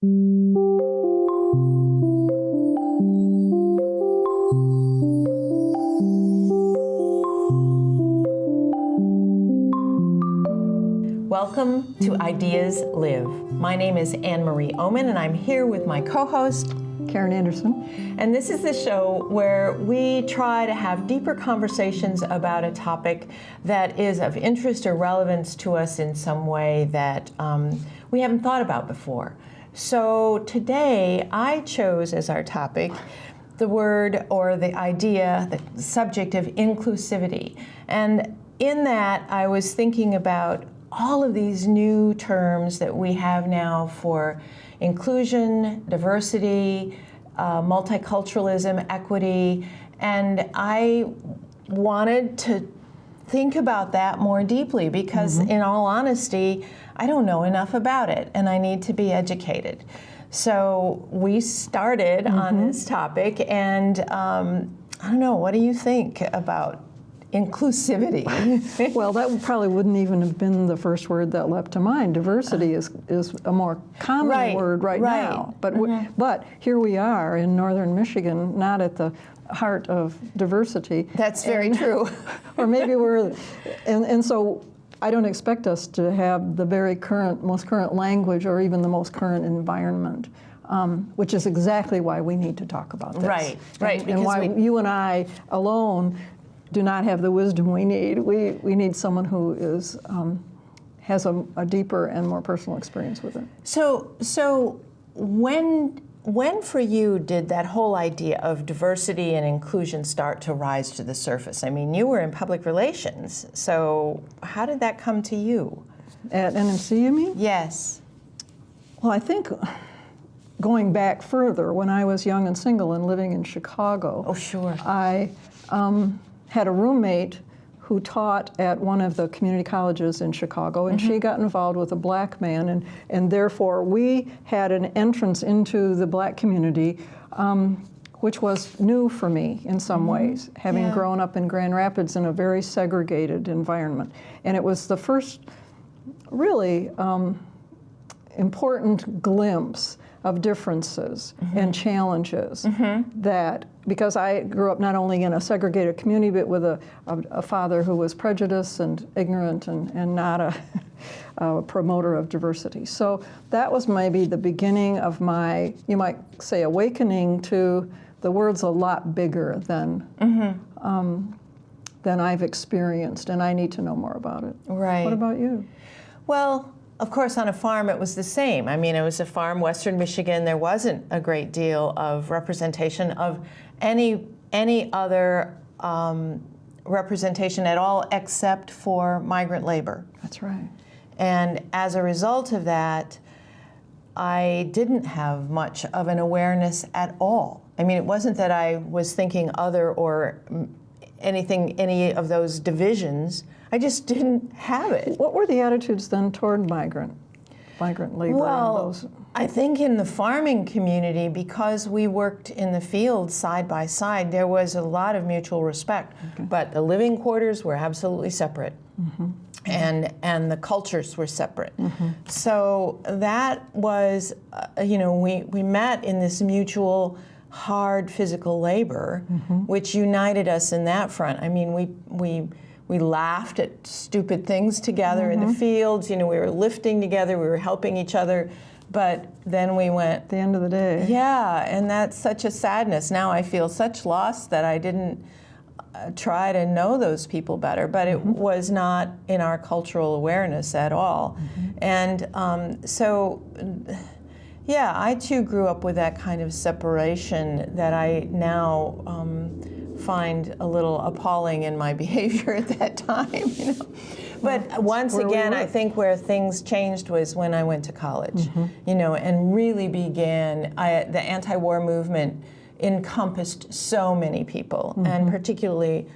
Welcome to Ideas Live. My name is Anne-Marie Oomen, and I'm here with my co-host, Karen Anderson. And this is the show where we try to have deeper conversations about a topic that is of interest or relevance to us in some way that we haven't thought about before. So today I chose as our topic the word or the idea, the subject of inclusivity. And in that I was thinking about all of these new terms that we have now for inclusion, diversity, multiculturalism, equity, and I wanted to think about that more deeply because in all honesty, I don't know enough about it and I need to be educated. So we started on this topic and I don't know, what do you think about inclusivity? Well, that probably wouldn't even have been the first word that leapt to mind. Diversity is a more common word right now. But here we are in northern Michigan, not at the heart of diversity. That's very true. Or maybe we're, and so I don't expect us to have the very most current language or even the most current environment. Which is exactly why we need to talk about this. Right. And why you and I alone do not have the wisdom we need. We need someone who is has a deeper and more personal experience with it. So when for you did that whole idea of diversity and inclusion start to rise to the surface? I mean, you were in public relations, so how did that come to you? At NMC, you mean? Yes. Well, I think going back further, when I was young and single and living in Chicago, I had a roommate who taught at one of the community colleges in Chicago, and she got involved with a black man, and therefore we had an entrance into the black community, which was new for me in some ways, having grown up in Grand Rapids in a very segregated environment. And it was the first really important glimpse of differences and challenges that, because I grew up not only in a segregated community, but with a father who was prejudiced and ignorant and not a promoter of diversity. So that was maybe the beginning of my, you might say, awakening to the world's a lot bigger than I've experienced, and I need to know more about it. Right. What about you? Well, of course, on a farm, it was the same. I mean, it was a farm, Western Michigan. There wasn't a great deal of representation of any other representation at all except for migrant labor. That's right. And as a result of that, I didn't have much of an awareness at all. I mean, it wasn't that I was thinking other or any of those divisions. I just didn't have it. What were the attitudes then toward migrant labor? Well, I think in the farming community, because we worked in the field side by side, there was a lot of mutual respect. But the living quarters were absolutely separate. And the cultures were separate. So that was, we met in this mutual hard physical labor, which united us in that front. I mean, we laughed at stupid things together in the fields. You know, we were lifting together, we were helping each other, but then we went... At the end of the day. Yeah, and that's such a sadness. Now I feel such loss that I didn't try to know those people better, but it was not in our cultural awareness at all. And so, yeah, I too grew up with that kind of separation that I now find a little appalling in my behavior at that time, But once again, I think where things changed was when I went to college, and really began, the anti-war movement encompassed so many people, and particularly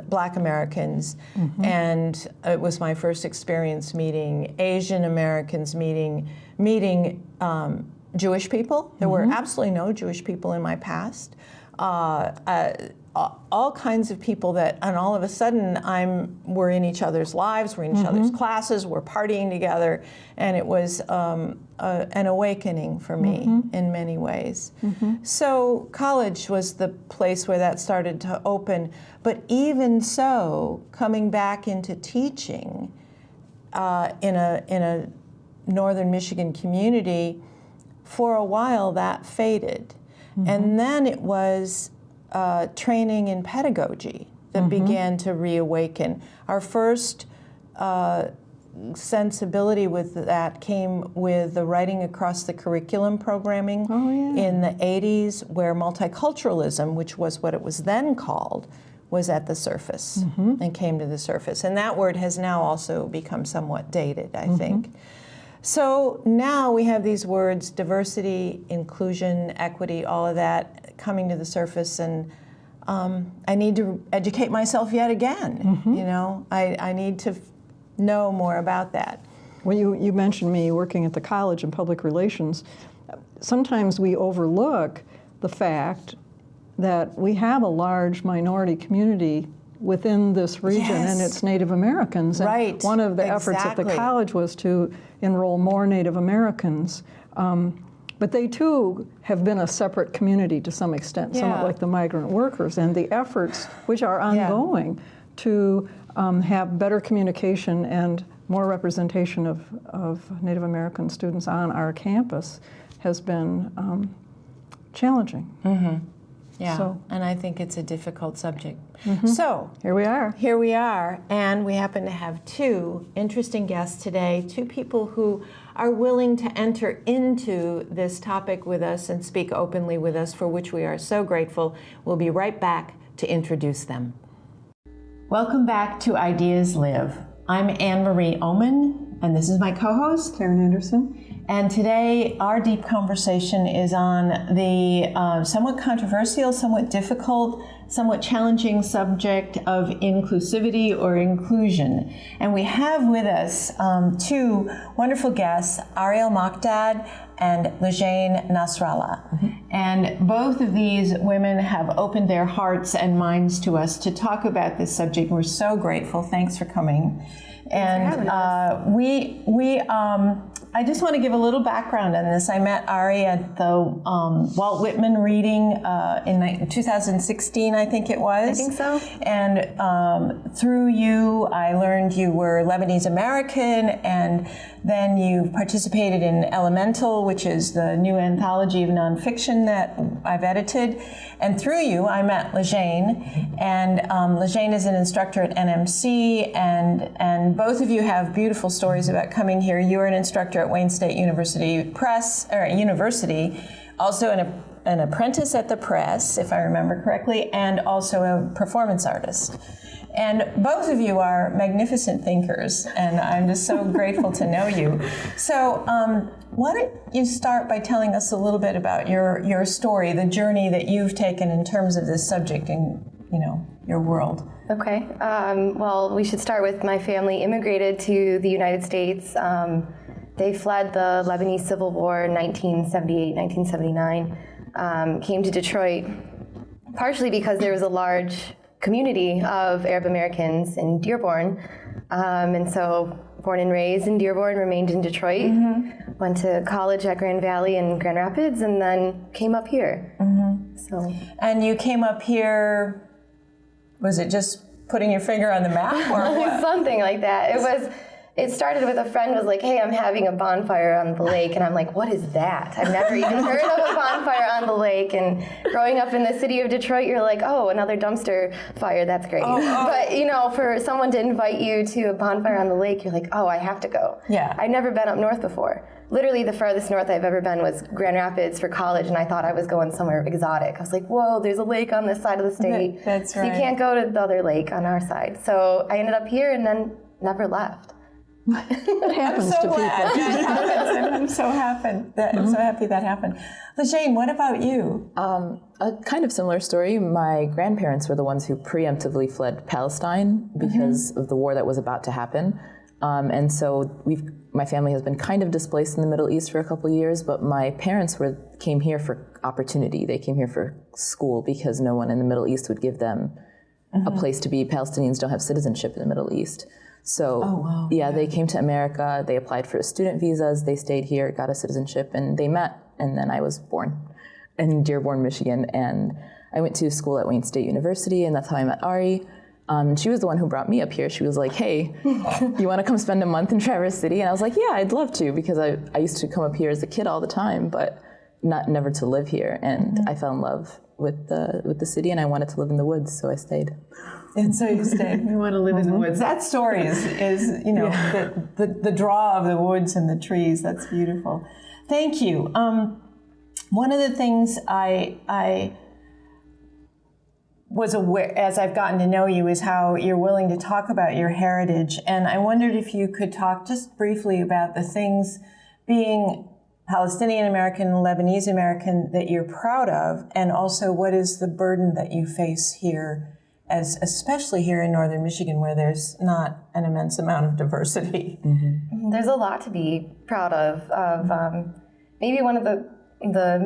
Black Americans. And it was my first experience meeting Asian Americans, meeting Jewish people. There were absolutely no Jewish people in my past. all kinds of people that, and all of a sudden we're in each other's lives, we're in each other's classes, we're partying together, and it was an awakening for me in many ways. So college was the place where that started to open, but even so, coming back into teaching in a northern Michigan community, for a while that faded. And then it was training in pedagogy that began to reawaken. Our first sensibility with that came with the writing across the curriculum programming in the 80s, where multiculturalism, which was what it was then called, was at the surface and came to the surface. And that word has now also become somewhat dated, I think. So now we have these words, diversity, inclusion, equity, all of that coming to the surface, and I need to educate myself yet again. You know, I need to know more about that. Well, you mentioned me working at the college in public relations. Sometimes we overlook the fact that we have a large minority community within this region, and it's Native Americans. And one of the efforts at the college was to enroll more Native Americans. But they too have been a separate community to some extent, somewhat like the migrant workers, and the efforts, which are ongoing, to have better communication and more representation of Native American students on our campus has been challenging. Yeah, and I think it's a difficult subject. So here we are. Here we are, and we happen to have two interesting guests today, two people who are willing to enter into this topic with us and speak openly with us, for which we are so grateful. We'll be right back to introduce them. Welcome back to Ideas Live. I'm Anne-Marie Oomen, and this is my co-host, Karen Anderson. And today, our deep conversation is on the somewhat controversial, somewhat difficult, somewhat challenging subject of inclusivity or inclusion. And we have with us two wonderful guests, Ariel Mokdad and Lujine Nasralla. And both of these women have opened their hearts and minds to us to talk about this subject. We're so grateful. Thanks for coming. And I just want to give a little background on this. I met Ari at the Walt Whitman reading in 2016, I think it was. I think so. And through you, I learned you were Lebanese American, and then you participated in Elemental, which is the new anthology of nonfiction that I've edited. And through you, I met Lujine, and Lujine is an instructor at NMC, and both of you have beautiful stories about coming here. You're an instructor at Wayne State University also an apprentice at the Press, if I remember correctly, and also a performance artist. And both of you are magnificent thinkers, and I'm just so grateful to know you. So why don't you start by telling us a little bit about your story, the journey that you've taken in terms of this subject in your world. Okay. Well, we should start with my family immigrated to the United States. They fled the Lebanese Civil War in 1978, 1979, came to Detroit partially because there was a large community of Arab Americans in Dearborn. And so born and raised in Dearborn, remained in Detroit, went to college at Grand Valley and Grand Rapids, and then came up here. So. And you came up here, was it just putting your finger on the map or what? Something like that. It started with a friend was like, hey, I'm having a bonfire on the lake. And I'm like, what is that? I've never even heard of a bonfire on the lake. And growing up in the city of Detroit, you're like, oh, another dumpster fire. That's great. But, for someone to invite you to a bonfire on the lake, you're like, oh, I have to go. Yeah. I'd never been up north before. Literally, the farthest north I've ever been was Grand Rapids for college, and I thought I was going somewhere exotic. I was like, whoa, there's a lake on this side of the state. That's right. So you can't go to the other lake on our side. So I ended up here and then never left. It happens to people. I'm so happy that happened. Lujine, what about you? A kind of similar story. My grandparents were the ones who preemptively fled Palestine because of the war that was about to happen. And so my family has been kind of displaced in the Middle East for a couple of years, but my parents came here for opportunity. They came here for school because no one in the Middle East would give them a place to be. Palestinians don't have citizenship in the Middle East. So they came to America, they applied for student visas, they stayed here, got a citizenship, and they met, and then I was born in Dearborn, Michigan, and I went to school at Wayne State University, and that's how I met Ari. She was the one who brought me up here. She was like, hey, you want to come spend a month in Traverse City? And I was like, yeah, I'd love to, because I used to come up here as a kid all the time, but never to live here. And I fell in love with the city, and I wanted to live in the woods, so I stayed. And so you stayed. We want to live in the woods. That story is the draw of the woods and the trees. That's beautiful. Thank you. One of the things I was aware, as I've gotten to know you, is how you're willing to talk about your heritage. And I wondered if you could talk just briefly about the things, being Palestinian American, Lebanese American, that you're proud of, and also what is the burden that you face here, especially here in northern Michigan, where there's not an immense amount of diversity. There's a lot to be proud of. Maybe one of the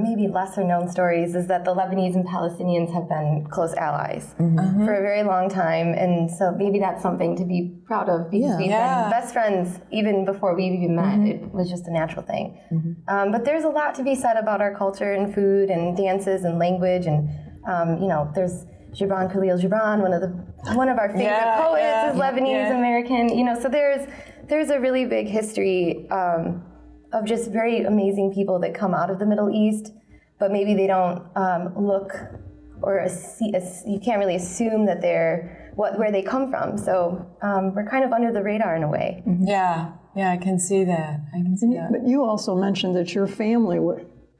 maybe lesser known stories is that the Lebanese and Palestinians have been close allies for a very long time, and so maybe that's something to be proud of, because we've been best friends even before we even met. It was just a natural thing. But there's a lot to be said about our culture and food and dances and language, and there's Gibran Khalil Gibran, one of our favorite poets, is Lebanese American. So there's a really big history of just very amazing people that come out of the Middle East, but maybe they don't look or see, you can't really assume that they're where they come from. So we're kind of under the radar in a way. Yeah, I can see that. But you also mentioned that your family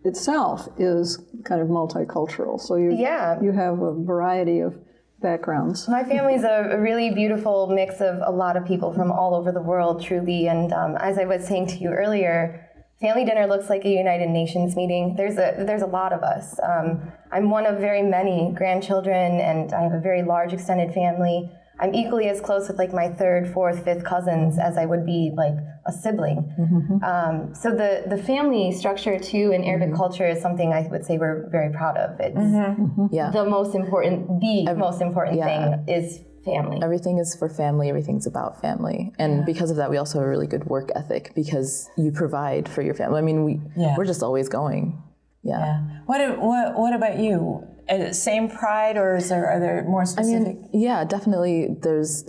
itself is kind of multicultural. So you have a variety of backgrounds. My family's a really beautiful mix of a lot of people from all over the world, truly. And as I was saying to you earlier, family dinner looks like a United Nations meeting. There's a lot of us. I'm one of very many grandchildren, and I have a very large extended family. I'm equally as close with like my third, fourth, fifth cousins as I would be like a sibling. So the family structure too in Arabic culture is something I would say we're very proud of. It's the most important thing is family. Everything is for family, everything's about family. And because of that, we also have a really good work ethic, because you provide for your family. I mean, we're just always going. What about you? Same pride, or are there more specific? I mean, definitely.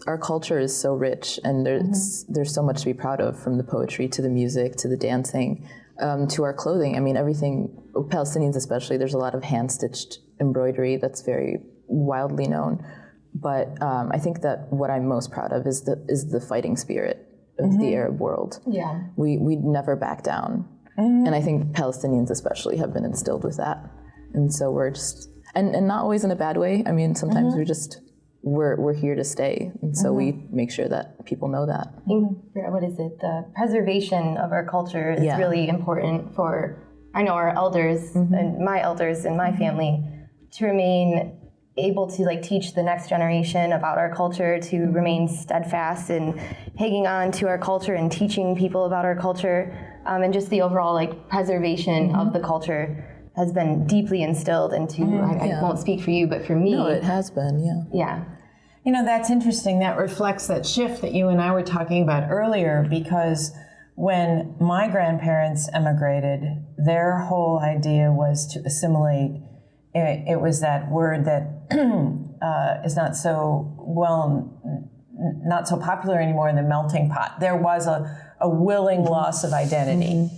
Our culture is so rich, and there's so much to be proud of, from the poetry to the music to the dancing, to our clothing. I mean, everything. Palestinians especially, there's a lot of hand-stitched embroidery that's very wildly known. But I think that what I'm most proud of is the fighting spirit of the Arab world. Yeah, we never back down, and I think Palestinians especially have been instilled with that, and so we're just. And not always in a bad way. I mean, sometimes we're here to stay, and so we make sure that people know that. I think, what is it? The preservation of our culture is really important for, I know, our elders and my elders in my family to remain able to like teach the next generation about our culture, to remain steadfast in hanging on to our culture and teaching people about our culture, and just the overall like preservation of the culture has been deeply instilled into, I won't speak for you, but for me. No, it has been, Yeah. That's interesting. That reflects that shift that you and I were talking about earlier, because when my grandparents emigrated, their whole idea was to assimilate. It was that word that is not so popular anymore, the melting pot. There was a willing loss of identity.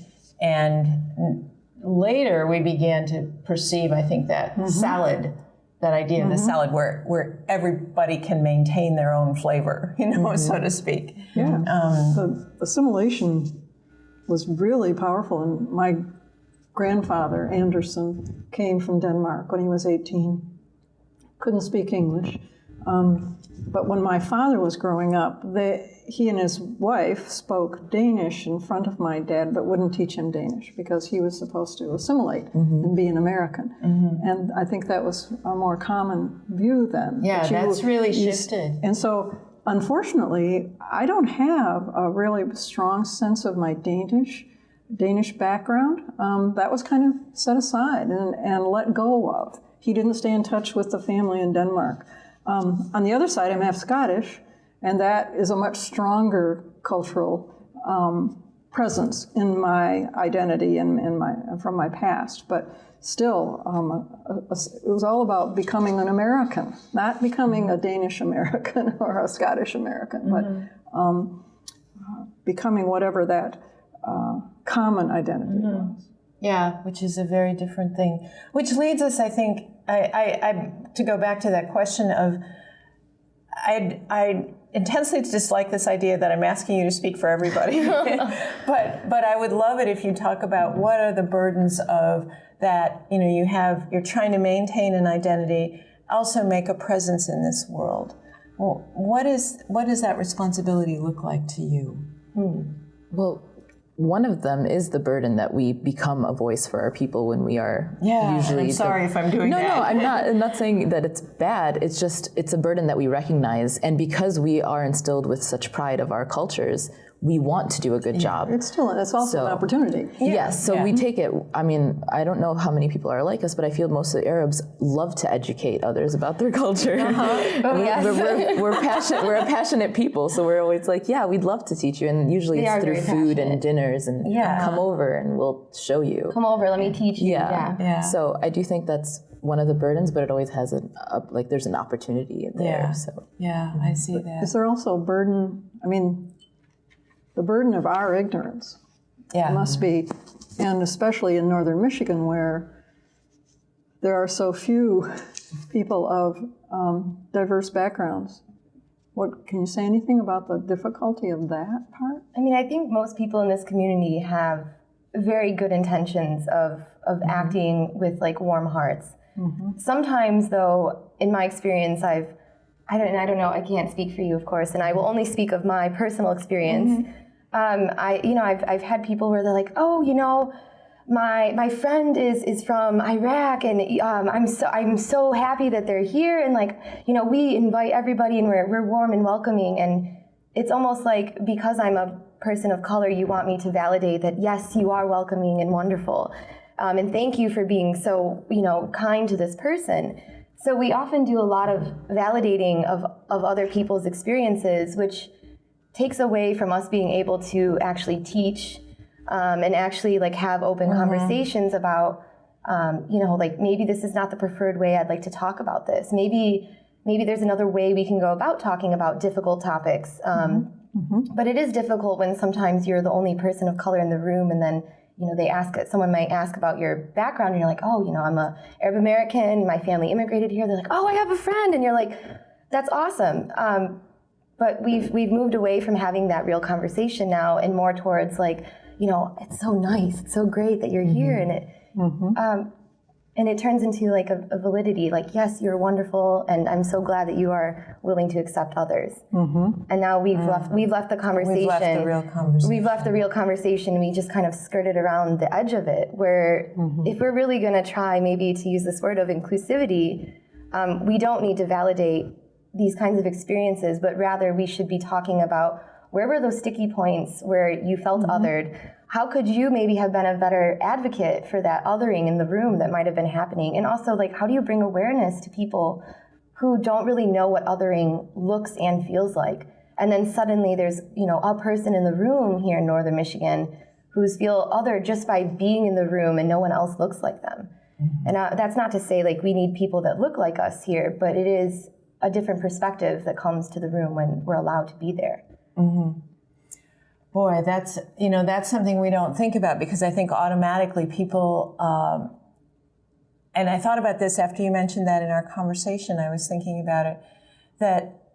And later, we began to perceive, I think, that salad, that idea of the salad where everybody can maintain their own flavor, so to speak. Yeah, the assimilation was really powerful. And my grandfather, Anderson, came from Denmark when he was 18. Couldn't speak English. But when my father was growing up, he and his wife spoke Danish in front of my dad, but wouldn't teach him Danish because he was supposed to assimilate and be an American. And I think that was a more common view then. Yeah, that's really shifted. And so unfortunately, I don't have a really strong sense of my Danish background. That was kind of set aside and let go of. He didn't stay in touch with the family in Denmark. On the other side, I'm half Scottish, and that is a much stronger cultural presence in my identity and from my past. But still, it was all about becoming an American, not becoming a Danish American or a Scottish American, but becoming whatever that common identity was. Yeah, which is a very different thing. Which leads us, I think, I to go back to that question of, I intensely dislike this idea that I'm asking you to speak for everybody, but I would love it if you talk about what are the burdens of that. You know, you're trying to maintain an identity, also make a presence in this world. Well, what does that responsibility look like to you? Well, one of them is the burden that we become a voice for our people when we are usually... I'm sorry if I'm doing that. No, I'm not saying that it's bad. It's just, it's a burden that we recognize. And because we are instilled with such pride of our cultures, we want to do a good job. It's also an opportunity. Yes, so we take it, I mean, I don't know how many people are like us, but I feel most of the Arabs love to educate others about their culture. We're a passionate people, so we're always like, yeah, we'd love to teach you. And usually it's through food and dinners and come over and we'll show you. Come over, let me teach you. Yeah. So I do think that's one of the burdens, but it always has there's an opportunity in there. So I see that. Is there also a burden, the burden of our ignorance must be, and especially in northern Michigan where there are so few people of diverse backgrounds. Can you say anything about the difficulty of that part? I think most people in this community have very good intentions of acting with like warm hearts. Sometimes though, in my experience, I don't know, I can't speak for you, of course, and I will only speak of my personal experience. I've had people where they're like, oh, my friend is from Iraq, and I'm so happy that they're here, and we invite everybody, and we're warm and welcoming, and it's almost like because I'm a person of color, you want me to validate that yes, you are welcoming and wonderful, and thank you for being so kind to this person. So we often do a lot of validating of other people's experiences, which takes away from us being able to actually teach and actually have open conversations about, maybe this is not the preferred way I'd like to talk about this. Maybe there's another way we can go about talking about difficult topics. But it is difficult when sometimes you're the only person of color in the room, and then someone might ask about your background, and you're like, oh, I'm a Arab American, my family immigrated here. They're like, oh, I have a friend, and you're like, that's awesome. But we've moved away from having that real conversation now, and more towards it's so nice, it's so great that you're here, and it turns into a validity. Yes, you're wonderful, and I'm so glad that you are willing to accept others. And now we've left the conversation. We've left the real conversation. We've left the real conversation. We just kind of skirted around the edge of it. Where if we're really going to try, maybe to use this word of inclusivity, we don't need to validate these kinds of experiences, but rather we should be talking about where were those sticky points where you felt othered. How could you maybe have been a better advocate for that othering in the room that might have been happening? And also, how do you bring awareness to people who don't really know what othering looks and feels like? And then suddenly there's, a person in the room here in northern Michigan who's feel othered just by being in the room and no one else looks like them. And that's not to say we need people that look like us here, but it is a different perspective that comes to the room when we're allowed to be there. Boy, that's something we don't think about, because I think automatically people, and I thought about this after you mentioned that in our conversation, I was thinking about it, that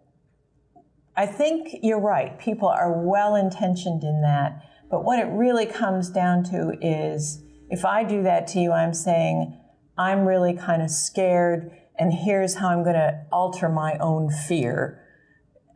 I think you're right, people are well-intentioned in that, but what it really comes down to is, if I do that to you, I'm saying, I'm really kind of scared, and here's how I'm going to alter my own fear.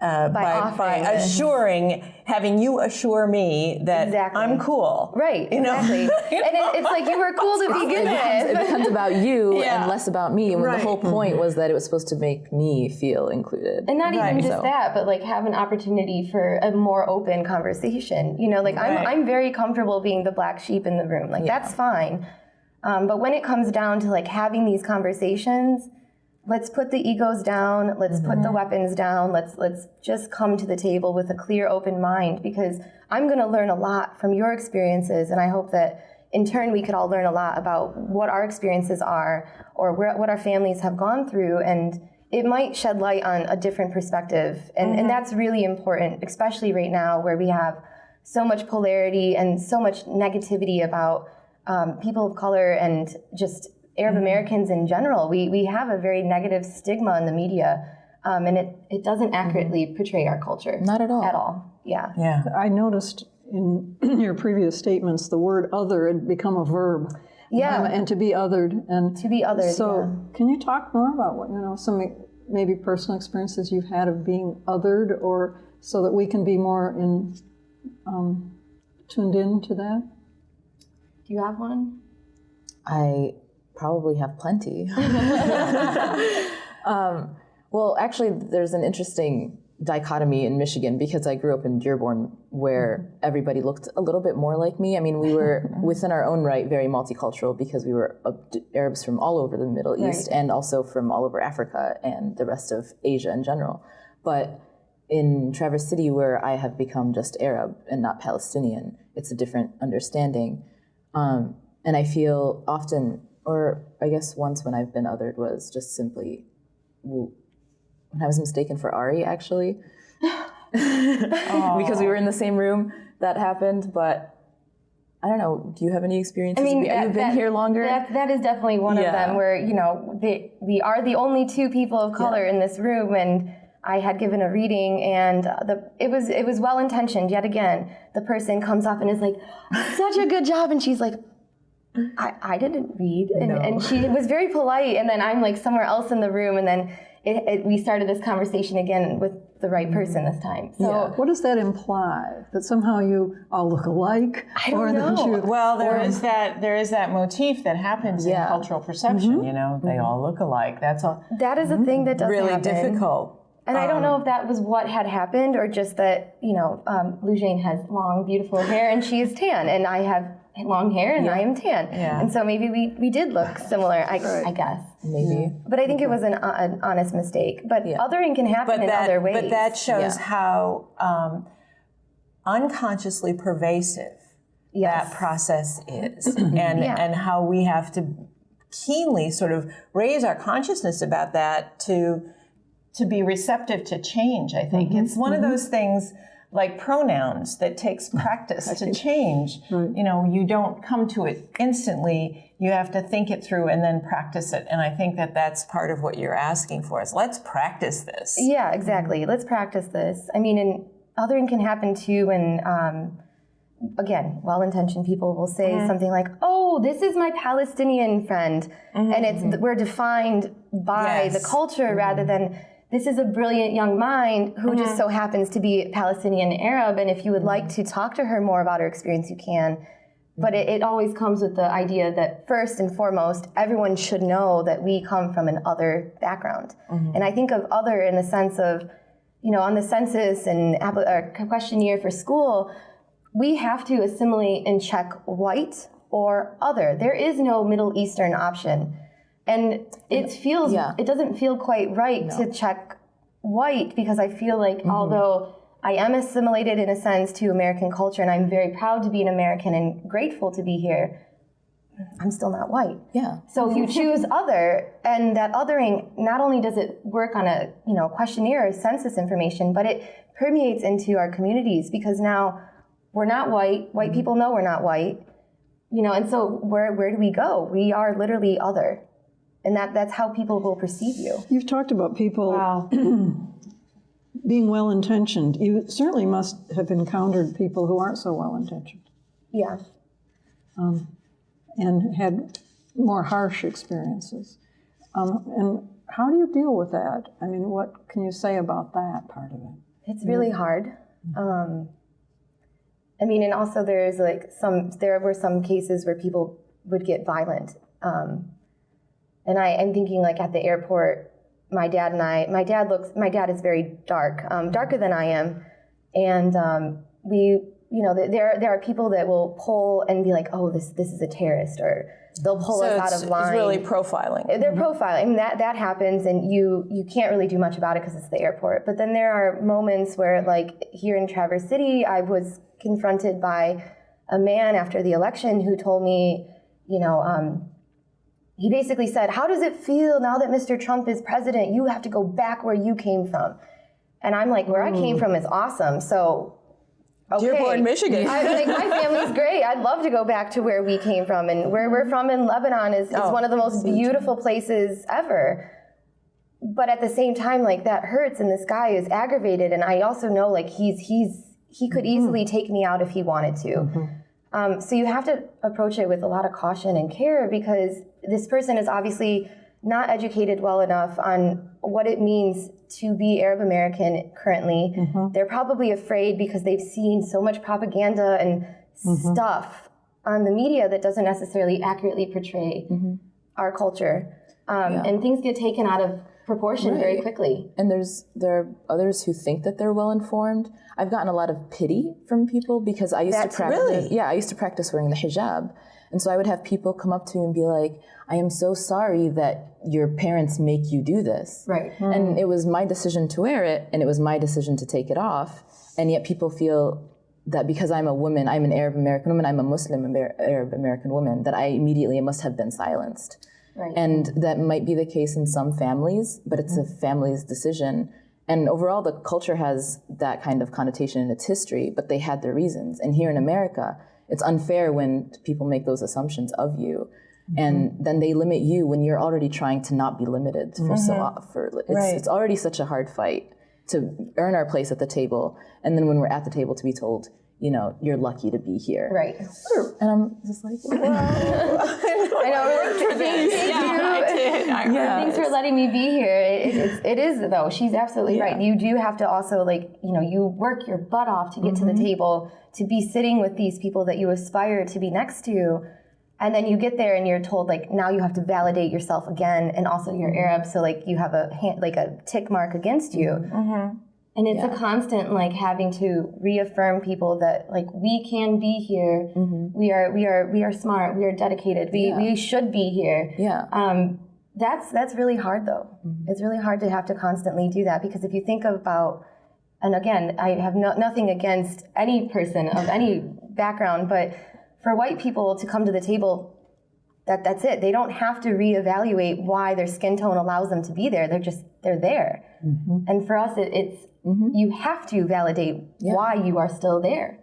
by assuring, having you assure me that I'm cool. Right, exactly. And it's like you were cool to begin with. It becomes about you and less about me, when the whole point was that it was supposed to make me feel included. And not even just that, but like have an opportunity for a more open conversation. You know, like I'm very comfortable being the black sheep in the room. Like that's fine. But when it comes down to like having these conversations, let's put the egos down, let's put the weapons down, let's just come to the table with a clear, open mind, because I'm going to learn a lot from your experiences, and I hope that in turn we could all learn a lot about what our experiences are or what our families have gone through, and it might shed light on a different perspective, and that's really important, especially right now where we have so much polarity and so much negativity about people of color and just Arab Americans in general. We have a very negative stigma in the media, and it doesn't accurately portray our culture. Not at all. At all, yeah. I noticed in your previous statements the word other had become a verb. Yeah. And to be othered. And to be othered, So can you talk more about what, some maybe personal experiences you've had of being othered, or so that we can be more tuned in to that? Do you have one? I probably have plenty. Well, actually, there's an interesting dichotomy in Michigan, because I grew up in Dearborn, where everybody looked a little bit more like me. I mean, we were within our own right very multicultural, because we were Arabs from all over the Middle East and also from all over Africa and the rest of Asia in general. But in Traverse City, where I have become just Arab and not Palestinian, it's a different understanding. And I feel often, or I guess once when I've been othered, was just simply when I was mistaken for Ari, actually. Because we were in the same room, that happened. But I don't know, do you have any experiences? I mean, you've been here longer? That is definitely one of them, where, we are the only two people of color in this room, and I had given a reading, and it was well-intentioned. Yet again, the person comes up and is like, such a good job, and she's like, I didn't read, and she was very polite, and then I'm like somewhere else in the room, and then we started this conversation again with the right person this time. So what does that imply? That somehow you all look alike? I don't know. Well, there is that motif that happens in cultural perception. They all look alike. That's all. That is a thing that does really happen. difficult. And I don't know if that was what had happened, or just that Lujine has long, beautiful hair, and she is tan, and I have long hair and I am tan. And so maybe we did look similar, I guess. Maybe. But I think it was an honest mistake. But othering can happen in other ways. But that shows how unconsciously pervasive that process is, and how we have to keenly sort of raise our consciousness about that to be receptive to change, I think. It's one of those things like pronouns that takes practice to change. You don't come to it instantly. You have to think it through and then practice it. And I think that that's part of what you're asking for, is let's practice this. Yeah, exactly. Let's practice this. I mean, and othering can happen too when, again, well-intentioned people will say something like, oh, this is my Palestinian friend. And we're defined by the culture rather than, this is a brilliant young mind who just so happens to be Palestinian Arab, and if you would like to talk to her more about her experience, you can. But it always comes with the idea that first and foremost, everyone should know that we come from an other background. And I think of other in the sense of, on the census and questionnaire for school, we have to assimilate and check white or other. There is no Middle Eastern option. And it doesn't feel quite right to check white, because I feel like although I am assimilated in a sense to American culture, and I'm very proud to be an American and grateful to be here, I'm still not white. So you choose other, and that othering, not only does it work on a questionnaire or census information, but it permeates into our communities, because now we're not white. White people know we're not white. And so where do we go? We are literally other. And that's how people will perceive you. You've talked about people being well-intentioned. You certainly must have encountered people who aren't so well-intentioned. Yeah. And had more harsh experiences. And how do you deal with that? I mean, what can you say about that part of it? It's really hard. I mean, and also there were some cases where people would get violent. And I'm thinking like at the airport, my dad is very dark, darker than I am. And there are people that will pull and be like, oh, this is a terrorist, or they'll pull us out of line. It's really profiling. They're profiling. I mean, that happens, and you can't really do much about it because it's the airport. But then there are moments where, like here in Traverse City, I was confronted by a man after the election who told me, he basically said, how does it feel now that Mr. Trump is president? You have to go back where you came from. And I'm like, where I came from is awesome. So, okay. Dearborn, Michigan. My family's great. I'd love to go back to where we came from. And where we're from in Lebanon is one of the most beautiful places ever. But at the same time, like, that hurts, and this guy is aggravated. And I also know, like, he could easily take me out if he wanted to. So you have to approach it with a lot of caution and care, because this person is obviously not educated well enough on what it means to be Arab American currently. They're probably afraid because they've seen so much propaganda and stuff on the media that doesn't necessarily accurately portray our culture. And things get taken out of proportion very quickly. And there are others who think that they're well informed. I've gotten a lot of pity from people because I used to practice. Yeah, I used to practice wearing the hijab, and so I would have people come up to me and be like, "I am so sorry that your parents make you do this." Right. And it was my decision to wear it, and it was my decision to take it off. And yet people feel that because I'm a woman, I'm an Arab American woman, I'm a Muslim Arab American woman, that I immediately must have been silenced. Right. And that might be the case in some families, but it's a family's decision. And overall, the culture has that kind of connotation in its history, but they had their reasons. And here in America, it's unfair when people make those assumptions of you. And then they limit you when you're already trying to not be limited it's already such a hard fight to earn our place at the table. And then when we're at the table, to be told, you're lucky to be here. Right. And I'm just like, wow. I know. Thanks for letting me be here. It is, though. She's absolutely right. You do have to also, you work your butt off to get to the table, to be sitting with these people that you aspire to be next to. And then you get there and you're told, now you have to validate yourself again, and also you're Arab, so you have a tick mark against you. And it's a constant having to reaffirm people that we can be here. We are smart. We are dedicated. We should be here. That's really hard, though. It's really hard to have to constantly do that, because if you think about, and again, I have nothing against any person of any background, but for white people to come to the table, that's it. They don't have to reevaluate why their skin tone allows them to be there. They're there. And for us, it's you have to validate why you are still there.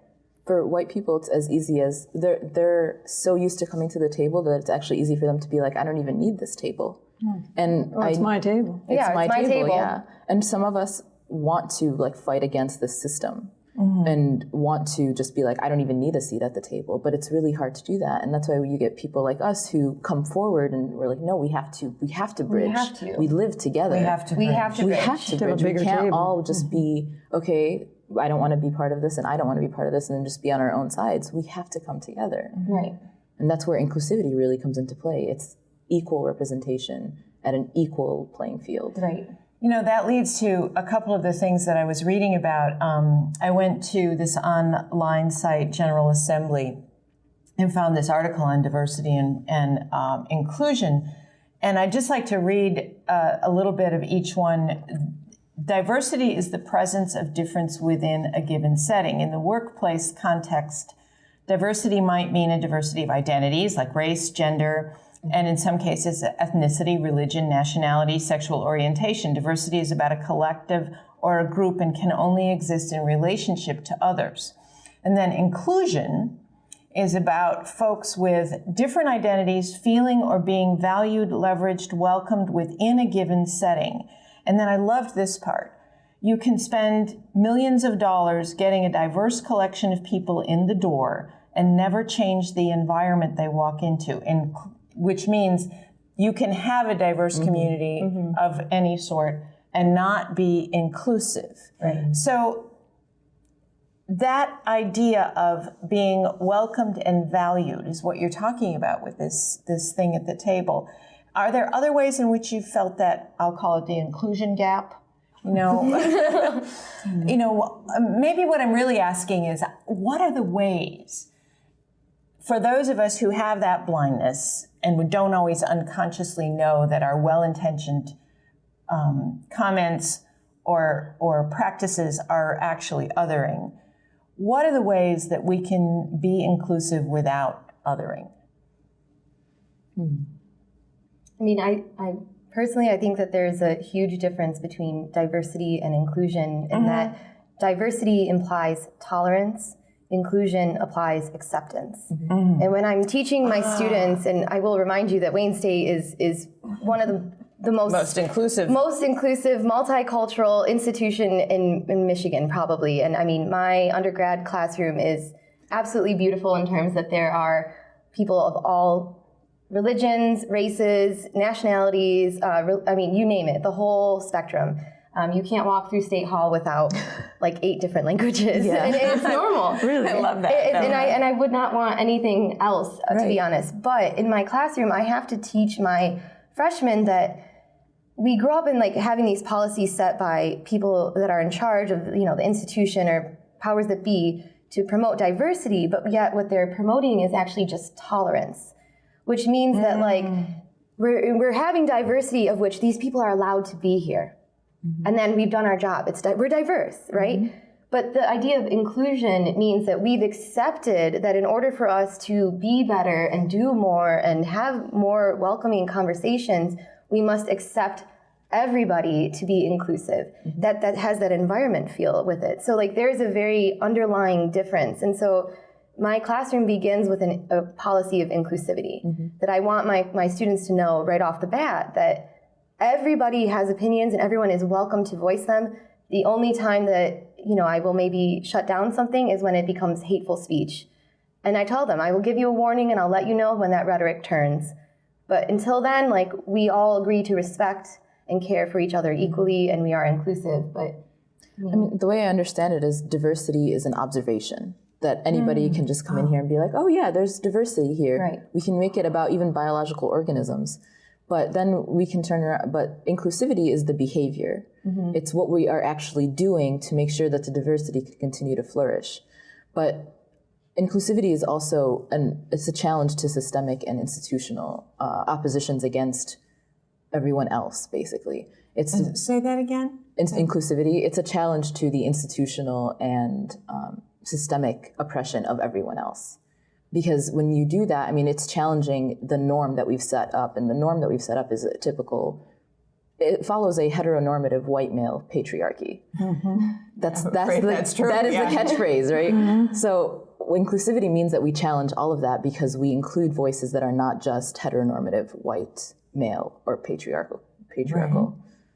For white people, it's as easy as they're so used to coming to the table that it's actually easy for them to be like, I don't even need this table. And it's my table. It's my table. Yeah. And some of us want to fight against this system. And want to just be like, I don't even need a seat at the table. But it's really hard to do that. And that's why you get people like us who come forward and we're like, no, we have to bridge. We live together. We have to bridge. We can't all just be, okay, I don't want to be part of this and I don't want to be part of this, and then just be on our own sides. We have to come together. Right. And that's where inclusivity really comes into play. It's equal representation at an equal playing field. Right. That leads to a couple of the things that I was reading about. I went to this online site, General Assembly, and found this article on diversity and inclusion. And I'd just like to read a little bit of each one. Diversity is the presence of difference within a given setting. In the workplace context, diversity might mean a diversity of identities like race, gender, and in some cases, ethnicity, religion, nationality, sexual orientation. Diversity is about a collective or a group and can only exist in relationship to others. And then inclusion is about folks with different identities feeling or being valued, leveraged, welcomed within a given setting. And then I loved this part. You can spend millions of dollars getting a diverse collection of people in the door and never change the environment they walk into, which means you can have a diverse community of any sort and not be inclusive. Right. So that idea of being welcomed and valued is what you're talking about with this thing at the table. Are there other ways in which you felt that, I'll call it the inclusion gap? You know, maybe what I'm really asking is, what are the ways for those of us who have that blindness and we don't always unconsciously know that our well-intentioned comments or practices are actually othering? What are the ways that we can be inclusive without othering? I mean, I personally, I think that there's a huge difference between diversity and inclusion in that diversity implies tolerance, inclusion applies acceptance. And when I'm teaching my students, and I will remind you that Wayne State is one of the most inclusive, multicultural institution in Michigan, probably. And I mean, my undergrad classroom is absolutely beautiful in terms that there are people of all religions, races, nationalities, I mean, you name it, the whole spectrum. You can't walk through State Hall without like 8 different languages. Yeah. And it's normal. Really? I love that. And I would not want anything else, to be honest. But in my classroom, I have to teach my freshmen that we grow up in like having these policies set by people that are in charge of, you know, the institution or powers that be to promote diversity, but yet what they're promoting is actually just tolerance. Which means that like we're having diversity of which these people are allowed to be here, and then we've done our job. We're diverse, right? But the idea of inclusion means that we've accepted that in order for us to be better and do more and have more welcoming conversations, we must accept everybody to be inclusive. That has that environment feel with it. So like there's a very underlying difference, and so my classroom begins with a policy of inclusivity, that I want my students to know right off the bat that everybody has opinions and everyone is welcome to voice them. The only time that, you know, I will maybe shut down something is when it becomes hateful speech. And I tell them, I will give you a warning and I'll let you know when that rhetoric turns. But until then, like, we all agree to respect and care for each other equally, and we are inclusive. But I mean, the way I understand it is diversity is an observation. That anybody can just come in here and be like, oh yeah, there's diversity here. Right. We can make it about even biological organisms. But then we can turn around, but inclusivity is the behavior. It's what we are actually doing to make sure that the diversity can continue to flourish. But inclusivity is also, it's a challenge to systemic and institutional oppositions against everyone else, basically. Say that again? Inclusivity, it's a challenge to the institutional and systemic oppression of everyone else. Because when you do that, I mean, it's challenging the norm that we've set up, and the norm that we've set up is a typical, it follows a heteronormative white male patriarchy. That's true. That is the catchphrase, right? So inclusivity means that we challenge all of that because we include voices that are not just heteronormative white male or patriarchal.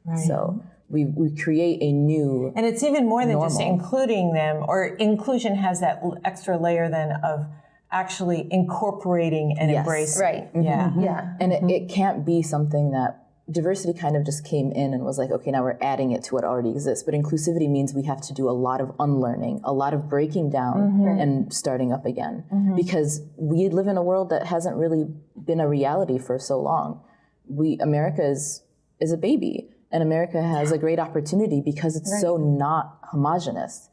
Right. So we create a new and it's even more than normal. just including them, or inclusion has that extra layer then of actually incorporating and embracing. Right. Yeah. And it can't be something that diversity kind of just came in and was like, okay, now we're adding it to what already exists. But inclusivity means we have to do a lot of unlearning, a lot of breaking down and starting up again. Because we live in a world that hasn't really been a reality for so long. America is a baby. And America has a great opportunity because it's so not homogenous.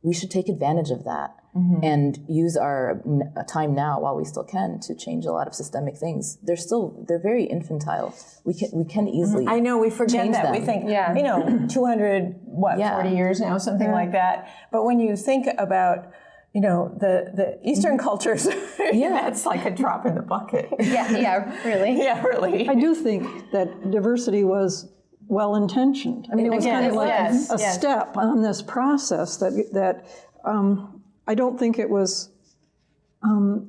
We should take advantage of that and use our time now while we still can to change a lot of systemic things. They're very infantile. We can easily I know, we forget that. them. We think, 200, 40 years now, something like that. But when you think about, the Eastern cultures, that's like a drop in the bucket. Really. Yeah, really. I do think that diversity was well-intentioned. I mean, it was kind of like a step on this process that I don't think it was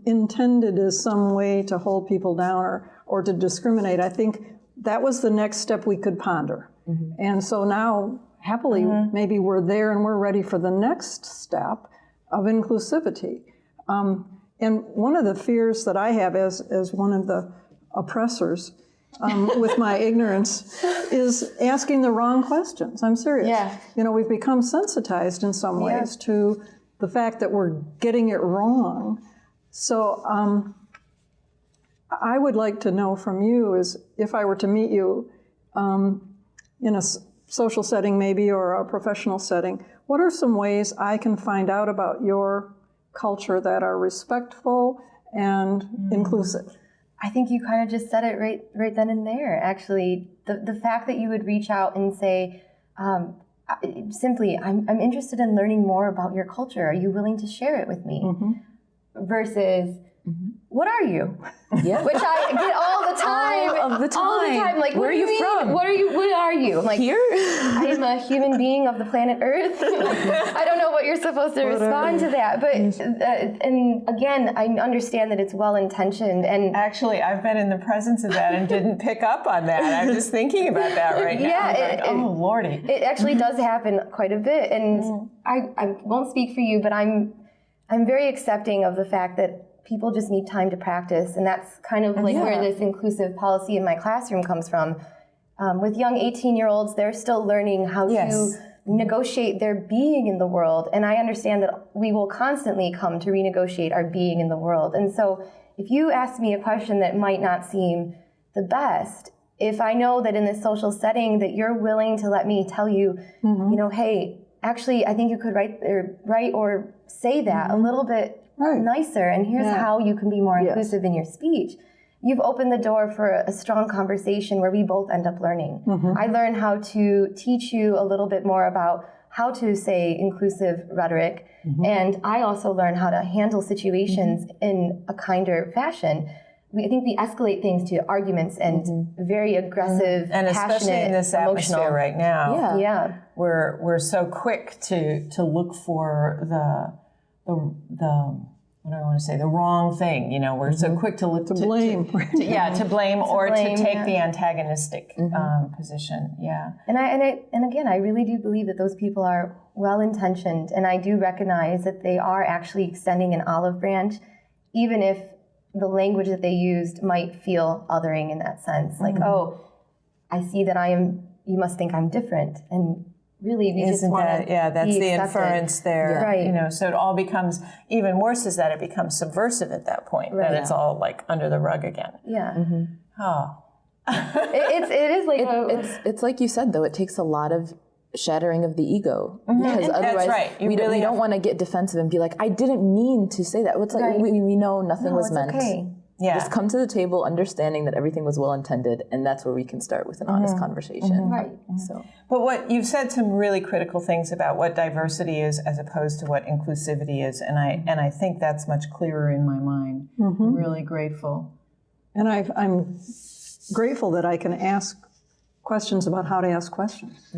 intended as some way to hold people down or to discriminate. I think that was the next step we could ponder. And so now, happily, maybe we're there and we're ready for the next step of inclusivity. And one of the fears that I have as one of the oppressors with my ignorance, is asking the wrong questions. I'm serious. Yeah. You know, we've become sensitized in some ways to the fact that we're getting it wrong. So I would like to know from you is if I were to meet you in a social setting maybe or a professional setting, what are some ways I can find out about your culture that are respectful and inclusive? I think you kind of just said it right then and there, actually. The fact that you would reach out and say, simply, I'm interested in learning more about your culture. Are you willing to share it with me? Versus, what are you? Yeah. Which I get all the time. All of the time. All the time. Like, where what are do you mean? from? What are you? I'm like, Here? I am a human being of the planet Earth. I don't know what you're supposed to respond to that. But, and again, I understand that it's well-intentioned. And actually, I've been in the presence of that and didn't pick up on that. I'm just thinking about that right now. Yeah, oh, Lordy. It actually does happen quite a bit. And I won't speak for you, but I'm very accepting of the fact that people just need time to practice, and that's kind of like where this inclusive policy in my classroom comes from. With young 18-year-olds, they're still learning how to negotiate their being in the world, and I understand that we will constantly come to renegotiate our being in the world. And so if you ask me a question that might not seem the best, if I know that in this social setting that you're willing to let me tell you, you know, hey, actually, I think you could write or say that a little bit nicer, and here's how you can be more inclusive in your speech. You've opened the door for a strong conversation where we both end up learning. I learn how to teach you a little bit more about how to say inclusive rhetoric, and I also learn how to handle situations in a kinder fashion. I think we escalate things to arguments and very aggressive, and passionate, especially in this emotional. atmosphere right now. Yeah. We're so quick to look for the what do I want to say, the wrong thing. You know, we're so quick to look to blame. To blame or to take the antagonistic position. Yeah. And again, I really do believe that those people are well-intentioned, and I do recognize that they are actually extending an olive branch, even if the language that they used might feel othering in that sense. Like, oh, I see that you must think I'm different. And really, we just want to that's be the accepted. inference there. Yeah. Right. You know, so it all becomes, even worse is that it becomes subversive at that point. Right. That it's all like under the rug again. Yeah. Oh. it is like it's like you said, though, it takes a lot of shattering of the ego, because otherwise we don't want to get defensive and be like, I didn't mean to say that. It's like we know nothing was meant. Okay. Yeah. Just come to the table understanding that everything was well intended, and that's where we can start with an honest conversation. Right. So, but what you've said some really critical things about what diversity is as opposed to what inclusivity is, and I think that's much clearer in my mind. I'm really grateful. And I'm grateful that I can ask questions about how to ask questions.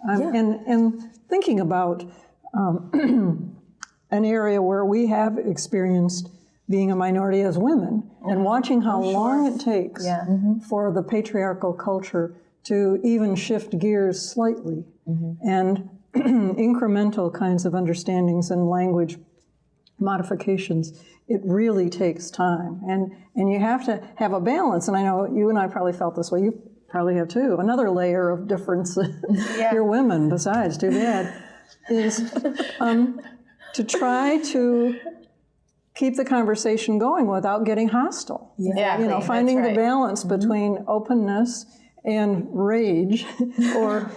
And thinking about an area where we have experienced being a minority as women, and watching how long it takes for the patriarchal culture to even shift gears slightly, and incremental kinds of understandings and language modifications. It really takes time, and you have to have a balance. And I know you and I probably felt this way. You probably have too. Another layer of difference. You're women, besides, too bad, is to try to keep the conversation going without getting hostile. Yeah, you know, finding the balance between openness and rage, or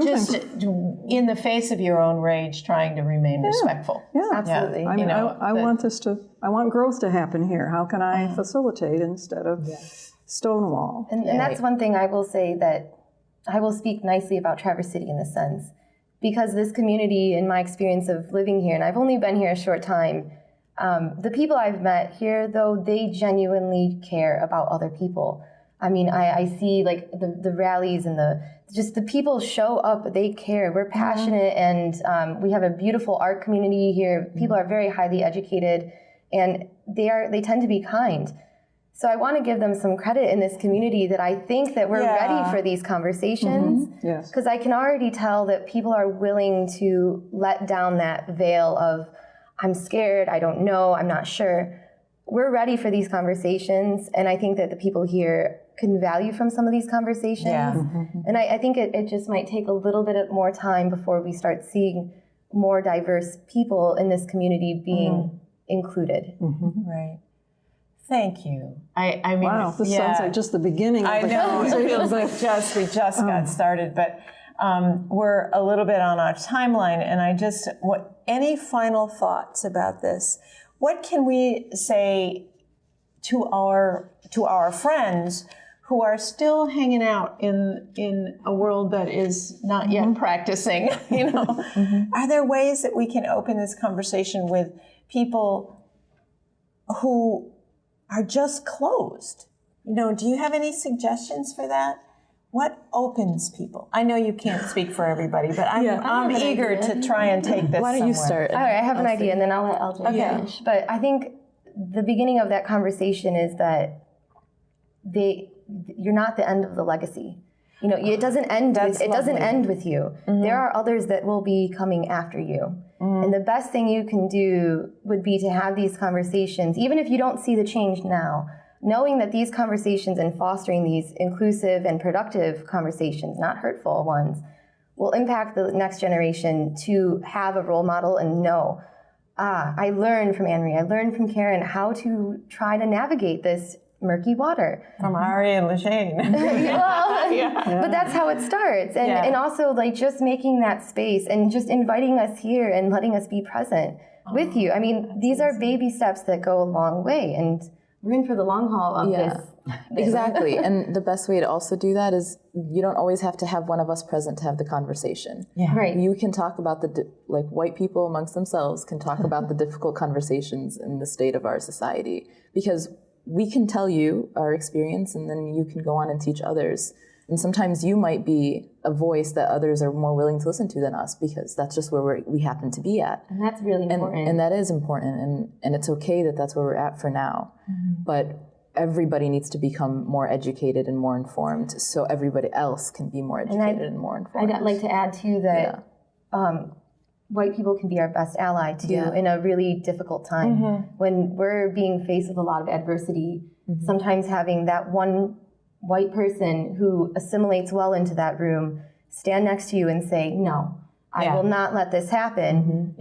just in the face of your own rage, trying to remain respectful. Yeah, absolutely. I mean, I want growth to happen here. How can I facilitate instead of stonewall? And that's one thing I will say, that I will speak nicely about Traverse City in this sense, because this community, in my experience of living here, and I've only been here a short time, the people I've met here, though, they genuinely care about other people. I mean, I see like the rallies and the people show up, they care. We're passionate, and we have a beautiful art community here. People are very highly educated, and they tend to be kind. So I want to give them some credit in this community, that I think that we're ready for these conversations. Yes. Because I can already tell that people are willing to let down that veil of, I'm scared, I don't know, I'm not sure. We're ready for these conversations, and I think that the people here can value from some of these conversations. Yeah. And I think it just might take a little bit more time before we start seeing more diverse people in this community being included. Right. Thank you. I mean, Wow, this sounds like just the beginning of the it feels like we just got started, but we're a little bit on our timeline, and any final thoughts about this? What can we say to our friends who are still hanging out in a world that is not yet practicing? Are there ways that we can open this conversation with people who are just closed? Do you have any suggestions for that? What opens people? I know you can't speak for everybody, but I'm eager to try and take this. Why don't you start? All right, I have an idea, and then I'll let LJ finish. But I think the beginning of that conversation is that you're not the end of the legacy. It doesn't end. It doesn't end with you. There are others that will be coming after you. And the best thing you can do would be to have these conversations, even if you don't see the change now. Knowing that these conversations and fostering these inclusive and productive conversations, not hurtful ones, will impact the next generation to have a role model and know, I learned from Anne-Marie, I learned from Karen how to try to navigate this murky water. From Ari and Lujine. But that's how it starts. And also like just making that space and just inviting us here and letting us be present with you. I mean, these are baby steps that go a long way, and we're in for the long haul of this. Exactly. And the best way to also do that is you don't always have to have one of us present to have the conversation. Yeah. Right. You can talk about like white people amongst themselves can talk about the difficult conversations in the state of our society, because we can tell you our experience and then you can go on and teach others. And sometimes you might be a voice that others are more willing to listen to than us, because that's just where we happen to be at. And that's really important. And that is important. And it's okay that that's where we're at for now. But everybody needs to become more educated and more informed so everybody else can be more educated and more informed. I'd like to add, too, that white people can be our best ally, too, in a really difficult time. When we're being faced with a lot of adversity, sometimes having that one white person who assimilates well into that room stand next to you and say, no, I will not let this happen.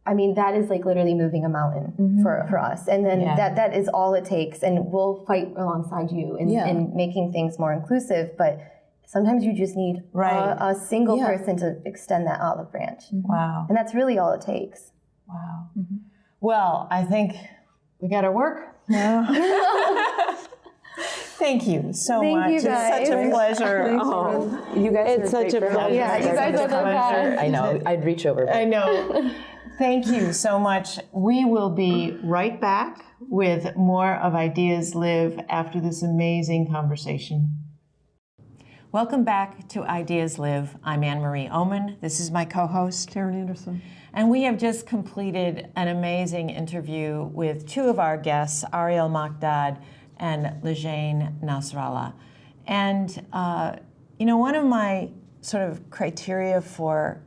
I mean, that is like literally moving a mountain for us. And then that is all it takes. And we'll fight alongside you in making things more inclusive. But sometimes you just need a single person to extend that olive branch. Wow. And that's really all it takes. Wow. Well, I think we got to work. Thank you so much. You guys. It's such a pleasure. You guys It's such a pleasure. Yeah, you guys are the best. I know. I'd reach over. I know. Thank you so much. We will be right back with more of Ideas Live after this amazing conversation. Welcome back to Ideas Live. I'm Anne-Marie Oomen. This is my co-host, Karen Anderson. And we have just completed an amazing interview with two of our guests, Ariel Mokdad and Lujine Nasralla. And, one of my sort of criteria for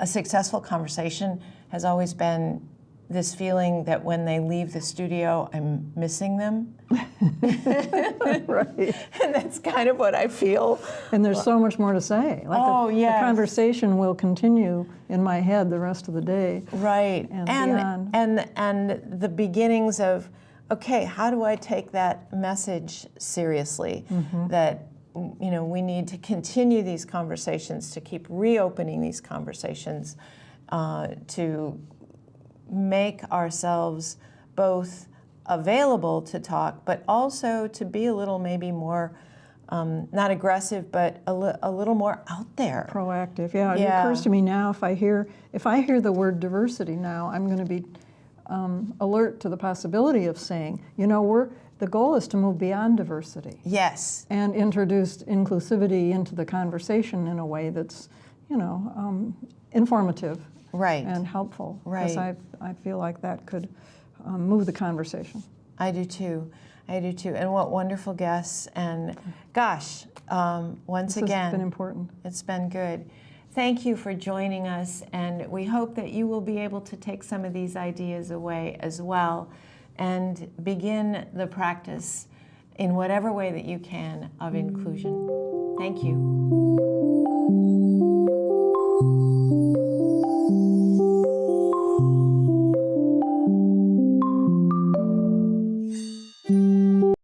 a successful conversation has always been this feeling that when they leave the studio, I'm missing them. Right. And that's kind of what I feel. And there's so much more to say. Like the conversation will continue in my head the rest of the day. Right. And beyond. And the beginnings of, okay, how do I take that message seriously? That we need to continue these conversations, to keep reopening these conversations, to make ourselves both available to talk, but also to be a little maybe more, not aggressive, but a little more out there. Proactive, It occurs to me now, if I hear the word diversity now, I'm going to be alert to the possibility of saying, the goal is to move beyond diversity. Yes. And introduce inclusivity into the conversation in a way that's, informative. Right. And helpful. Right. Because I feel like that could move the conversation. I do too. And what wonderful guests. And gosh, once again, it's been important. It's been good. Thank you for joining us. And we hope that you will be able to take some of these ideas away as well and begin the practice in whatever way that you can of inclusion. Thank you.